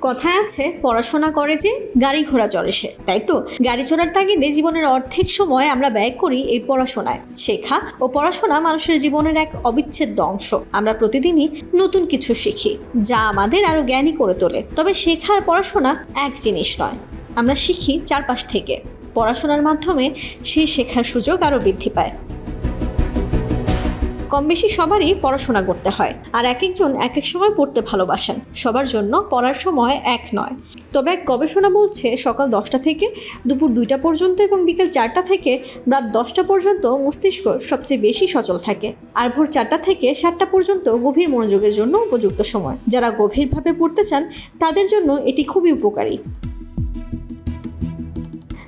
কথায় আছে পড়াশোনা করে যে গাড়ি ঘোড়া চড়ে সে, তাই তো গাড়ি চড়ার তাগিদে জীবনের অর্ধেক সময় আমরা ব্যয় করি এই পড়াশোনায়। শেখা ও পড়াশোনা মানুষের জীবনের এক অবিচ্ছেদ্য অংশ। আমরা প্রতিদিনই নতুন কিছু শিখি যা আমাদের আরো জ্ঞানী করে তোলে। তবে শেখা আর পড়াশোনা এক জিনিস নয়। আমরা শিখি চারপাশ থেকে। পড়াশোনার মাধ্যমে সেই শেখার সুযোগ আরো বৃদ্ধি পায়। কম বেশি সবারই পড়াশোনা করতে হয়, আর এক একজন এক এক সময় পড়তে ভালোবাসেন। সবার জন্য পড়ার সময় এক নয়। তবে এক গবেষণা বলছে সকাল 10টা থেকে দুপুর 2টা পর্যন্ত এবং বিকেল 4টা থেকে রাত 10টা পর্যন্ত মস্তিষ্ক সবচেয়ে বেশি সচল থাকে। আর ভোর 4টা থেকে 7টা পর্যন্ত গভীর মনোযোগের জন্য উপযুক্ত সময়। যারা গভীরভাবে পড়তে চান তাদের জন্য এটি খুবই উপকারী।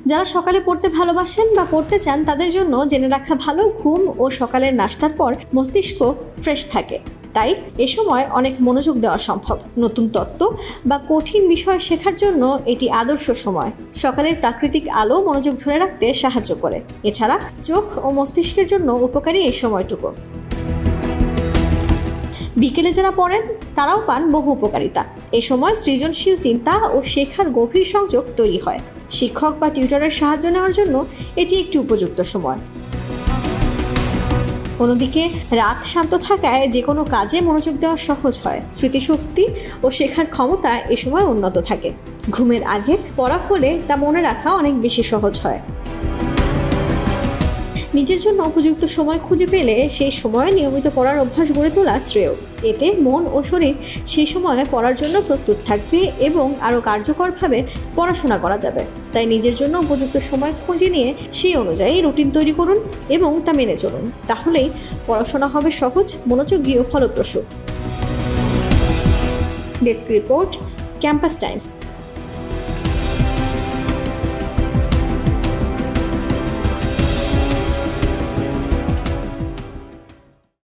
যারা সকালে পড়তে ভালোবাসেন বা পড়তে চান তাদের জন্য জেনে রাখা ভালো, ঘুম ও সকালের নাস্তার পর মস্তিষ্ক ফ্রেশ থাকে। তাই এ সময় অনেক মনোযোগ দেওয়া সম্ভব। নতুন তত্ত্ব বা কঠিন বিষয় শেখার জন্য এটি আদর্শ সময়। সকালের প্রাকৃতিক আলো মনোযোগ ধরে রাখতে সাহায্য করে। এছাড়া চোখ ও মস্তিষ্কের জন্য উপকারী এই সময়টুকু। বিকেলে যারা পড়েন তারাও পান বহু উপকারিতা। এ সময় সৃজনশীল চিন্তা ও শেখার গভীর সংযোগ তৈরি হয়। শিক্ষক বা টিউটরের সাহায্য নেওয়ার জন্য এটি একটি উপযুক্ত সময়। অন্যদিকে রাত শান্ত থাকায় যে কোনো কাজে মনোযোগ দেওয়া সহজ হয়। স্মৃতিশক্তি ও শেখার ক্ষমতা এ সময় উন্নত থাকে। ঘুমের আগে পড়া হলে তা মনে রাখা অনেক বেশি সহজ হয়। নিজের জন্য উপযুক্ত সময় খুঁজে পেলে সেই সময়ে নিয়মিত পড়ার অভ্যাস গড়ে তোলা শ্রেয়। এতে মন ও শরীর সেই সময়ে পড়ার জন্য প্রস্তুত থাকবে এবং আরও কার্যকরভাবে পড়াশোনা করা যাবে। তাই নিজের জন্য উপযুক্ত সময় খুঁজে নিয়ে সেই অনুযায়ী রুটিন তৈরি করুন এবং তা মেনে চলুন। তাহলেই পড়াশোনা হবে সহজ, মনোযোগী ও ফলপ্রসূ। Desk report, campus Times.